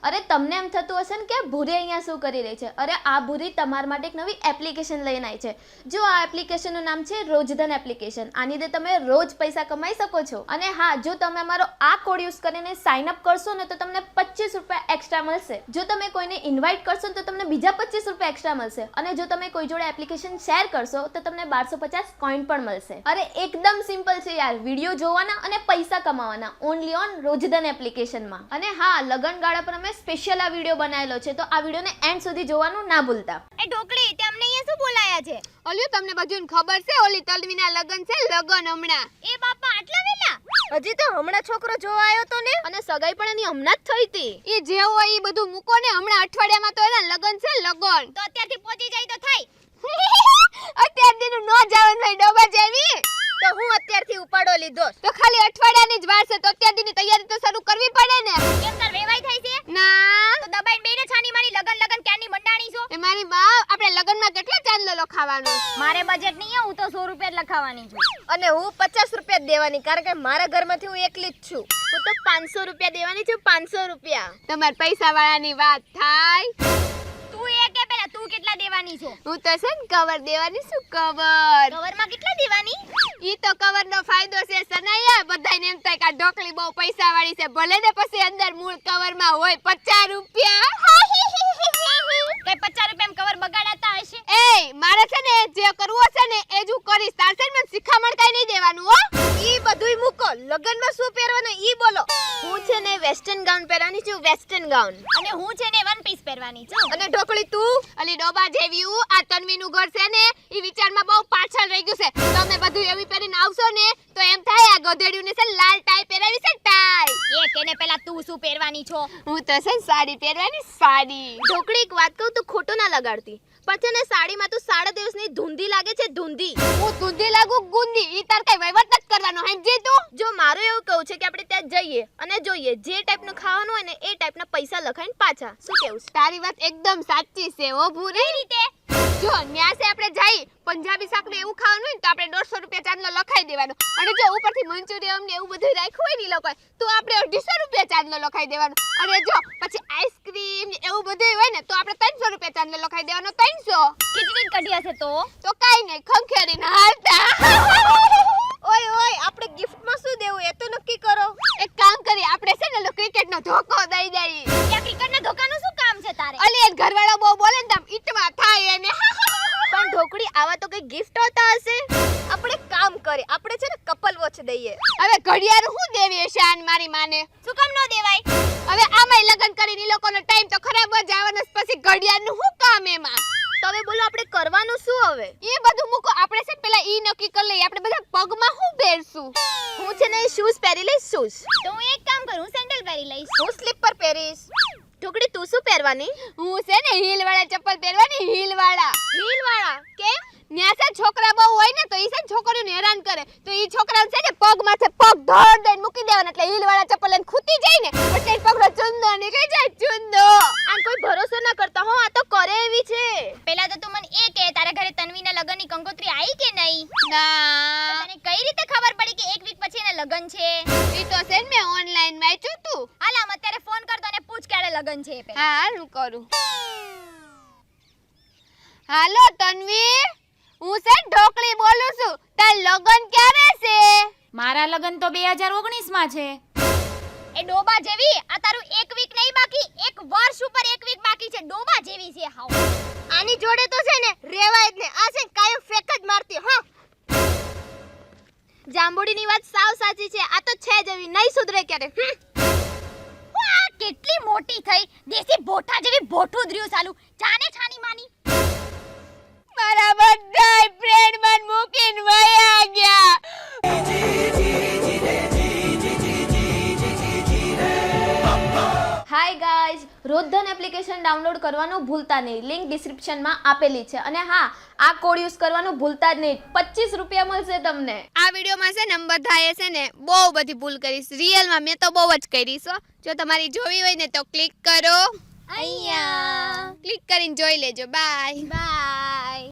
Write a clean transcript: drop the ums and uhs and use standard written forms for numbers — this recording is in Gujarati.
અરે તમને એમ થતું હશે ને કે ભૂરી અહીંયા શું કરી રહી છે. અરે આ ભૂરી તમારા માટે એક નવી એપ્લિકેશન લઈને આવી છે. જો આ એપ્લિકેશનનું નામ છે રોજધન એપ્લિકેશન. આની અંદર તમે રોજ પૈસા કમાઈ શકો છો. અને હા, જો તમે અમારો આ કોડ યુઝ કરીને સાઇન અપ કરશો ને તો તમને 25 રૂપિયા એક્સ્ટ્રા મળશે. જો તમે કોઈને ઇન્વાઇટ કરશો ને તો તમને બીજા 25 રૂપિયા એક્સ્ટ્રા મળશે. અને જો તમે કોઈ જોડે એપ્લિકેશન શેર કરશો તો તમને 1250 કોઈન પણ મળશે. અરે એકદમ સિમ્પલ છે યાર, વિડીયો જોવાના અને પૈસા કમાવાના, ઓનલી ઓન રોજધન એપ્લિકેશનમાં. અને હા, લગન ગાળા પર અમે સ્પેશિયલ આ વિડીયો બનાવેલો છે, તો આ વિડીયોને એન્ડ સુધી જોવાનું ના ભૂલતા. એ ઢોકળી, તે અમને અહીંયા શું બોલાયા છે? ઓલ્યો તમને બધું ખબર છે, ઓલી તલવીના લગન છે, લગન હમણાં. એ બાપા, આટલા વેલા? હજી તો હમણાં છોકરો જોવા આવ્યો તો ને, અને સગાઈ પણ એની હમણાં જ થઈ હતી. એ જે હોય એ બધું મૂકો ને, હમણાં અઠવાડિયામાં તો એના લગન છે, લગન. તો અત્યારથી પહોંચી જાય તો થાય. અત્યારથી નો જવાનું ભાઈ ડોબા જેવી. તો હું અત્યારથી ઉપાડો લીધો. તો ખાલી અઠવાડિયાની જ વાર છે, તો અત્યારથી તૈયારી તો શરૂ કરવી પડે ને. કેમ તાર વેવાઈ થાય છે? ના, તો દબાઈને બેને છાની માની લગન ક્યાંની મંડાણી છો? એ મારી બા, આપણે લગનમાં કેટલો ચાંદલો લખાવાનો? મારે બજેટ નહીં, હું તો 100 રૂપિયા જ લખાવાની છું. અને હું 50 રૂપિયા જ દેવાની, કારણ કે મારા ઘરમાંથી હું એકલી જ છું. હું તો 500 રૂપિયા દેવાની છું, 500 રૂપિયા. તમાર પૈસા વાળાની વાત થાય. તું એ કે પેલા તું કેટલા દેવાની છો? હું તો છે ને કવર દેવાની. શું કવર? કવરમાં કેટલા દેવાની? ઈ તો કવરનો ફાયદો છે સનાયા, બધાને એમ થાય કે આ ઢોકળી બહુ પૈસા વાળી છે, ભલે ને પછી અંદર મૂળ કવરમાં હોય 50 રૂપિયા. કઈ 50 રૂપિયામાં કવર બગાડાતા હશે? એ મારે છે ને જે કરવું હશે ને એ જ હું કરીશ, તાર છે ને મને શિખામણ કઈ નહીં દેવાનું હો. ઈ બધુંય મૂકો, લગનમાં શું પહેરવાનું ઈ બોલો. હું છે ને વેસ્ટર્ન ગાઉન પહેરવાની છું, વેસ્ટર્ન ગાઉન. અને હું છે ને વન પીસ પહેરવાની છું. અને ઢોકળી તું? અલી ડોબા જેવી હું, આ તન્વીનું ઘર છે ને ઈ વિચારમાં બહુ પાછળ રહી ગયું છે. તમે બધું એવી પહેરીને આવશો ને તો એમ થાય આ ગધેડિયું ને છે લાલ ટાઈ પહેરાવી છે, ટાઈ. એ કેને પેલા તું શું પહેરવાની છો? હું તો છે સાડી પહેરવાની, સાડી. ઢોકળી એક વાત કહું તો ખોટો ના લગાડતી, પણ છે ને સાડીમાં તો 3.5 દિવસની ધૂંધી લાગે છે, ધૂંધી. હું દૂધી લાગુ ગુંદી, ઈ તાર કઈ વહીવટ નથી કરવાનો, સમજી તું? જો મારું એવું કહું છે કે આપણે ત્યાં જઈએ અને જોઈએ જે ટાઈપનું ખાવાનું હોય ને એ ટાઈપના પૈસા લખાઈને પાછા. શું કેવું છે? તારી વાત એકદમ સાચી છે હો ભૂરી. રીતે જો ન્યાસે આપણે જઈ પંજાબી શાક ને એવું ખાવાનું હોય ને તો આપણે 150 રૂપિયા ચાંદલો લખાઈ દેવાનો. અને જો ઉપરથી મંચુરિયન ને એવું બધું રાખ્યું હોય ને લોકો તો આપણે 250 રૂપિયા ચાંદલો લખાઈ દેવાનો. અને જો પછી આઈસ્ક્રીમ ને એવું બધું હોય ને તો આપણે 300 રૂપિયા ચાંદલો લખાઈ દેવાનો. 300 કેટલી કઢિયા છે તો કાઈ નહીં, ખંખેરીને હાલતા. ઓય ઓય, આપણે ગિફ્ટમાં શું દેવું એ તો નક્કી કરો. એક કામ કરી, આપણે છે ને ક્રિકેટ નો ધોકો દઈ દઈએ. ત્યાં ક્રિકેટના ધોકાનું શું કામ છે તારે? અલી એ ઘરવાળો બહુ બોલે ને તમ ઈટવા થાય એને. પણ ઢોકળી આવા તો કઈ ગિફ્ટ હોતા હશે. આપણે કામ કરીએ, આપણે છે ને કપલ વોચ દઈએ. હવે ઘડિયાળ શું દેવી હશે આન મારી માને? શું કામ ન દેવાય? હવે આમાંય લગન કરીને ઈ લોકોનો ટાઈમ તો ખરાબ જ આવવાનો, પછી ઘડિયાળનું શું કામ એમાં? તો હવે બોલો આપણે કરવાનું શું હવે? એ બધું મૂકો, આપણે છે પેલા ઈ નક્કી કરી લઈએ આપણે બધા પગમાં શું પહેરશું. હું છે ને શૂઝ પહેરી લઈશ, શૂઝ. તો હું એક કામ કરું, સેન્ડલ પહેરી લઈશ. હું સ્લીપર પહેરીશ. ઢોકળી તું શું પહેરવાની? હું છે ને હીલ વાળા ચપ્પલ પહેરવાની, હીલ વાળા. હીલ વાળા? કેમ? ન્યાસા છોકરા બહુ હોય ને તો ઈ છે છોકરીઓને હેરાન કરે, તો ઈ છોકરાઓ છે ને પગમાં છે પગ ધડ દઈને મૂકી દેવાના, એટલે હીલ વાળા ચપ્પલ લઈને ખૂટી જાય ને એટલે પગનો ચુંદો નીકળી જાય, ચુંદો. આમ કોઈ ભરોસો ના કરતા હો, આ તો કરે એવી છે. પેલા તો તું મને એ કે તારા ઘરે તન્વીના લગનની કંકોત્રી આવી કે નહીં? ના, તને કઈ રીતે ખબર પડી કે એક વીક પછી એના લગન છે? ઈ તો છે ને મેં ઓનલાઈન વાંચ્યું તું. હાલ આમ અત્યારે ફોન કર તો અને પૂછ ક્યારે લગન છે પેલા. હા, હું કરું. હાલો તન્વી, હું છે ઢોકળી બોલું છું. તાર લગન ક્યારે છે? મારા લગન તો 2019 માં છે. એ ડોબા જેવી, આ તારું એક વીક નહીં બાકી, એક વર્ષ ઉપર એક વીક બાકી છે. ડોબા જેવી છે હાવ. આની જોડે તો છે ને રેવાય જ ને, આ છે કાયમ ફેક જ મારતી. હા, જાંબુડીની વાત સાવ સાચી છે, આ તો છે જેવી, નહીં સુધરે ક્યારે. આ કેટલી મોટી થઈ, દેશી બોઠા જેવી બોઠું દ્ર્યું ચાલુ. જાને છાની માની. મારા બધાય ફ્રેન્ડ મન મૂકીને વયા ગયા. હાય ગાઈઝ, રોજધન એપ્લિકેશન ડાઉનલોડ કરવાનું ભૂલતા નહીં, લિંક ડિસ્ક્રિપ્શનમાં આપેલી છે. અને હા, આ કોડ યુઝ કરવાનું ભૂલતા જ નહીં, 25 રૂપિયા મળશે તમને. આ વિડિયોમાં છે ને બધાએ છે ને બહુ બધી ભૂલ કરીશ, રિયલમાં મેં તો બહુ જ કરી છે. જો તમારી જોવી હોય ને તો ક્લિક કરો અહીંયા ક્લિક કરીને જોઈ લેજો. Bye bye.